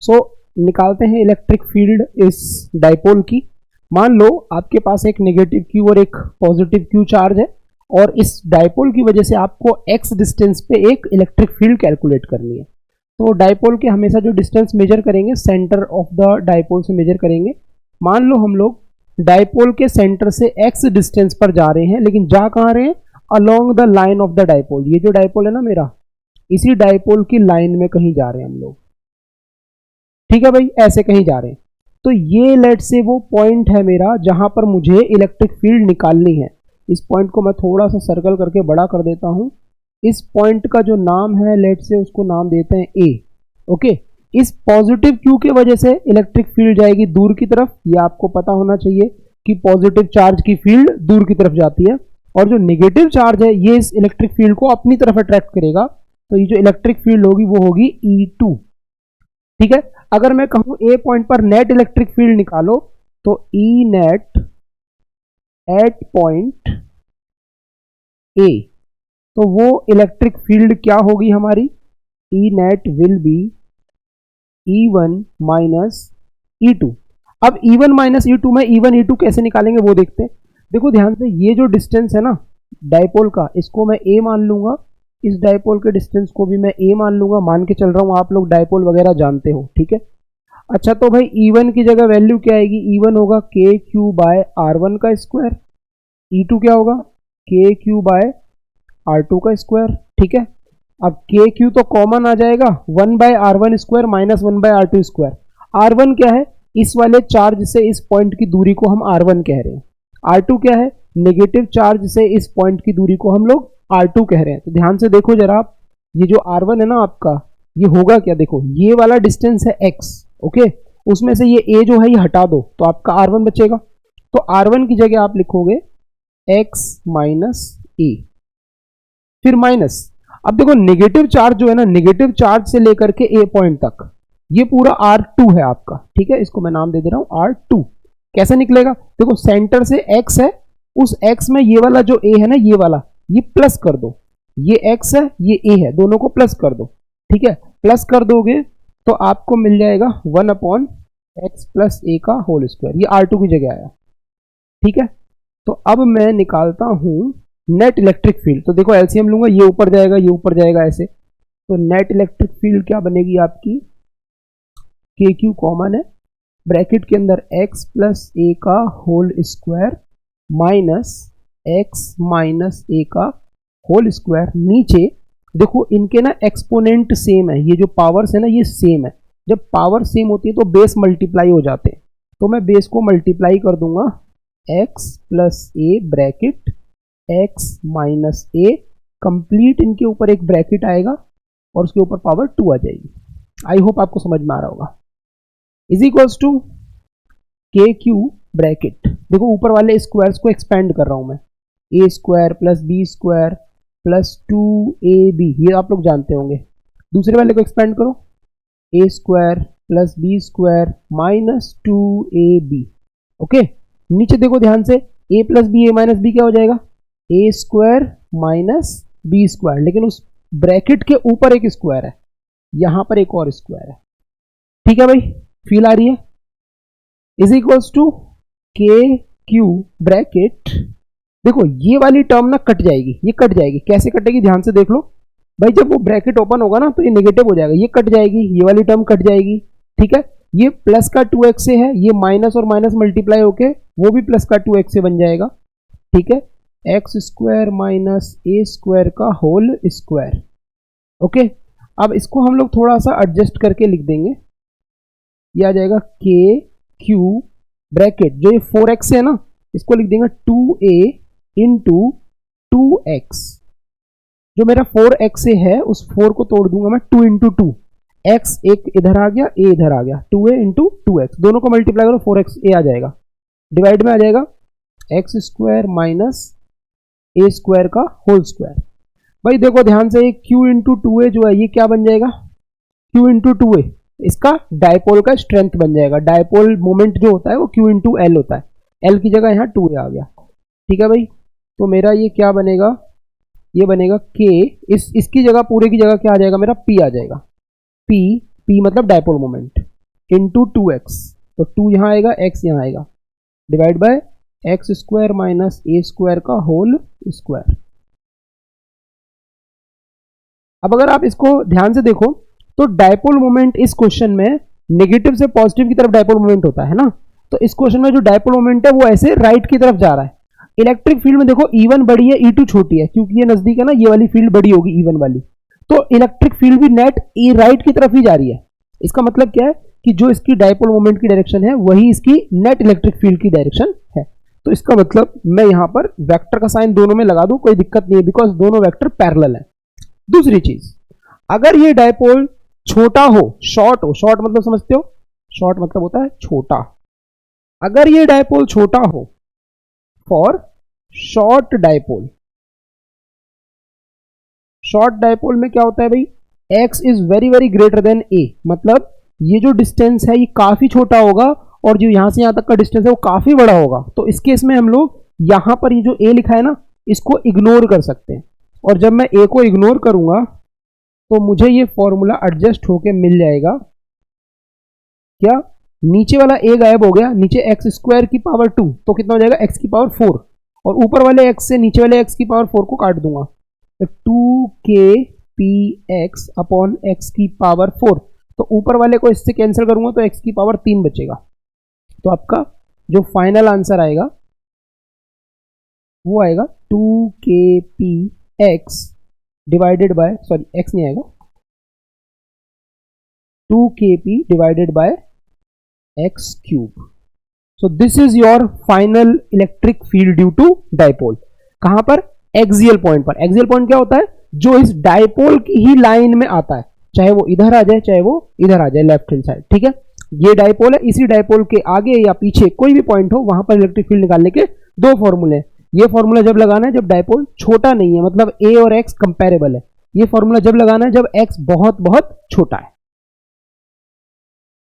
सो निकालते हैं electric field इस डाइपोल की। मान लो आपके पास एक नेगेटिव क्यू और एक पॉजिटिव क्यू चार्ज है और इस डाइपोल की वजह से आपको x डिस्टेंस पे एक इलेक्ट्रिक फील्ड कैलकुलेट करनी है। तो डाइपोल के हमेशा जो डिस्टेंस मेजर करेंगे सेंटर ऑफ द डाइपोल से मेजर करेंगे। मान लो हम लोग डाइपोल के सेंटर से x डिस्टेंस पर जा रहे हैं, लेकिन जा कहाँ रहे हैं, along the line of the dipole. ये जो डाइपोल है ना मेरा, इसी डाइपोल की लाइन में कहीं जा रहे हैं हम लोग, ठीक है भाई, ऐसे कहीं जा रहे हैं। तो ये लेट से वो पॉइंट है मेरा जहां पर मुझे इलेक्ट्रिक फील्ड निकालनी है। इस पॉइंट को मैं थोड़ा सा सर्कल करके बड़ा कर देता हूं। इस पॉइंट का जो नाम है लेट से उसको नाम देते हैं ए। ओके, इस पॉजिटिव क्यू की वजह से इलेक्ट्रिक फील्ड जाएगी दूर की तरफ। ये आपको पता होना चाहिए कि पॉजिटिव चार्ज की फील्ड दूर की तरफ जाती है और जो नेगेटिव चार्ज है ये इस इलेक्ट्रिक फील्ड को अपनी तरफ अट्रैक्ट करेगा। तो ये जो इलेक्ट्रिक फील्ड होगी वो होगी E2। ठीक है, अगर मैं कहूं ए पॉइंट पर नेट इलेक्ट्रिक फील्ड निकालो तो E net at point A, तो वो इलेक्ट्रिक फील्ड क्या होगी हमारी, E net will be E1 minus E2। अब E1 माइनस E2 में E1 E2 कैसे निकालेंगे वो देखते हैं। देखो ध्यान से, ये जो डिस्टेंस है ना डाइपोल का, इसको मैं A मान लूंगा, इस डाइपोल के डिस्टेंस को भी मैं A मान लूंगा। मान के चल रहा हूं, आप लोग डाइपोल वगैरह जानते हो, ठीक है। अच्छा, तो भाई E1 की जगह वैल्यू क्या आएगी, E1 होगा KQ बाय R1 का स्क्वायर, E2 क्या होगा KQ बाय R2 का स्क्वायर, ठीक है। अब KQ तो कॉमन आ जाएगा, 1 by R1 square minus 1 by R2 square. R1 क्या है, इस वाले चार्ज से इस पॉइंट की दूरी को हम R1 कह रहे हैं। R2 क्या है, नेगेटिव चार्ज से इस पॉइंट की दूरी को हम लोग R2 कह रहे हैं। तो ध्यान से देखो जरा आप, ये जो R1 है ना आपका, ये होगा क्या, देखो ये वाला डिस्टेंस है x, ओके, उसमें से ये a जो है ये हटा दो तो आपका R1 बचेगा। तो R1 की जगह आप लिखोगे x माइनस a, फिर माइनस। अब देखो नेगेटिव चार्ज जो है ना, नेगेटिव चार्ज से लेकर के a पॉइंट तक ये पूरा R2 है आपका, ठीक है। इसको मैं नाम दे दे रहा हूं R2। कैसे निकलेगा, देखो सेंटर से x है, उस x में ये वाला जो a है ना, ये वाला, ये प्लस कर दो, ये x है ये a है, दोनों को प्लस कर दो, ठीक है। प्लस कर दोगे तो आपको मिल जाएगा 1 अपॉन x प्लस a का होल स्क्वायर, ये R2 की जगह आया, ठीक है। तो अब मैं निकालता हूं नेट इलेक्ट्रिक फील्ड। तो देखो एलसीएम लूंगा, ये ऊपर जाएगा ये ऊपर जाएगा ऐसे, तो नेट इलेक्ट्रिक फील्ड क्या बनेगी आपकी, KQ कॉमन है, ब्रैकेट के अंदर x प्लस a का whole square minus x minus a का होल स्क्वायर। नीचे देखो इनके ना एक्सपोनेंट सेम है, ये जो पावर्स है ना ये सेम है। जब पावर सेम होती है तो बेस मल्टीप्लाई हो जाते हैं, तो मैं बेस को मल्टीप्लाई कर दूंगा, x plus a bracket x minus a complete, इनके ऊपर एक ब्रैकेट आएगा और उसके ऊपर पावर 2 आ जाएगी। आई होप आपको समझ में आ रहा होगा। Is equals to KQ bracket, देखो ऊपर वाले स्क्वायर्स को एक्सपेंड कर रहा हूं मैं, a square plus b square plus 2ab, ये आप लोग जानते होंगे। दूसरे वाले को एक्सपेंड करो, a square plus b square minus 2ab, okay. नीचे देखो ध्यान से, a plus b a minus b क्या हो जाएगा, a square minus b square, लेकिन उस ब्रैकेट के ऊपर एक स्क्वायर है, यहां पर एक और स्क्वायर है, ठीक है भाई, फील आ रही है। Is equals to KQ bracket, देखो ये वाली टर्म ना कट जाएगी, ये कट जाएगी, कैसे कटेगी ध्यान से देख लो भाई, जब वो ब्रैकेट ओपन होगा ना तो ये नेगेटिव हो जाएगा, ये कट जाएगी, ये वाली टर्म कट जाएगी, ठीक है। ये प्लस का 2x से है, ये माइनस और माइनस मल्टीप्लाई होके वो भी प्लस का 2x से बन जाएगा, ठीक है। x square minus a square का होल स्क्वायर, ओके। अब इसको हम लोग थोड़ा सा एडजस्ट करके लिख देंगे, ये आ जाएगा KQ ब्रैकेट, जो ये 4x है ना इसको लिख देंगे 2a इंटू 2x, जो मेरा 4x से है उस 4 को तोड़ दूंगा मैं 2 इंटू 2, x एक इधर आ गया a इधर आ गया, 2a इंटू 2x, दोनों को मल्टीप्लाई करो 4xa आ जाएगा, डिवाइड में आ जाएगा x square minus a square का होल स्क्वायर। भाई देखो ध्यान से, q इंटू 2a जो है ये क्या बन जाएगा, q इंटू 2a, इसका डायपोल का स्ट्रेंथ बन जाएगा। डायपोल मोमेंट जो होता है वो q इंटू l होता है, l की जगह यहाँ 2a आ गया, ठीक है भाई। तो मेरा ये क्या बनेगा, ये बनेगा k, इसकी जगह पूरे की जगह क्या आ जाएगा मेरा, p आ जाएगा, p मतलब डायपोल मोमेंट, इंटू 2x, तो 2 यहाँ आएगा, x यहाँ आएगा, divide by x square minus A square का होल स्क्वायर। अब अगर आप इसको ध्यान से देखो तो डायपोल मोमेंट इस क्वेश्चन में नेगेटिव से पॉजिटिव की तरफ डायपोल मोमेंट होता है ना, तो इस क्वेश्चन में जो डायपोल मोमेंट है वो ऐसे राइट की तरफ जा रहा है। इलेक्ट्रिक फील्ड में देखो E1 बड़ी है, E2 छोटी है, क्योंकि ये नजदीक है ना, ये वाली फील्ड बड़ी होगी E1 वाली, तो इलेक्ट्रिक फील्ड भी नेट राइट की तरफ ही जा रही है। इसका मतलब क्या है कि जो इसकी डायपोल मोमेंट की डायरेक्शन है वही इसकी नेट इलेक्ट्रिक फील्ड की डायरेक्शन है। तो इसका मतलब मैं यहां पर वेक्टर का साइन दोनों में लगा दूं, कोई दिक्कत नहीं है, बिकॉज दोनों वेक्टर पैरेलल है। दूसरी चीज, अगर ये डायपोल छोटा हो, शॉर्ट हो, शॉर्ट मतलब समझते हो, शॉर्ट मतलब होता है छोटा, अगर ये डायपोल छोटा हो, for short dipole, short dipole में क्या होता है भाई, x is very very greater than a, मतलब ये जो डिस्टेंस है ये काफी छोटा होगा और जो यहां से यहां तक का डिस्टेंस है वो काफी बड़ा होगा। तो इस केस में हम लोग यहां पर ये जो a लिखा है ना, इसको इग्नोर कर सकते हैं, और जब मैं a को इग्नोर करूंगा तो मुझे ये फॉर्मूला एडजस्ट होके मिल जाएगा। क्या, नीचे वाला a गायब हो गया, नीचे x स्क्वायर की पावर 2, तो कितना हो जाएगा x की पावर 4, और ऊपर वाले x से नीचे वाले x की पावर 4 को काट दूंगा, तो 2kpx अपॉन x की पावर 4, तो ऊपर वाले को इससे कैंसिल करूंगा तो x की पावर 3 बचेगा। तो आपका जो फाइनल आंसर आएगा वो आएगा 2kpx divided by, sorry x नहीं आएगा, 2kp divided by x cube. So this is your final electric field due to dipole. कहां पर, एक्सियल पॉइंट पर। एक्सियल पॉइंट क्या होता है, जो इस डायपोल की ही लाइन में आता है, चाहे वो इधर आ जाए चाहे वो इधर आ जाए, लेफ्ट हैंड साइड, ठीक है। ये डायपोल है, इसी डायपोल के आगे या पीछे कोई भी पॉइंट हो वहां पर इलेक्ट्रिक फील्ड निकालने के दो फॉर्मूले हैं। ये फॉर्मूला जब लगाना है जब डायपोल छोटा नहीं है, मतलब a और x कंपेरेबल है। ये फॉर्मूला जब लगाना है जब x बहुत बहुत छोटा है।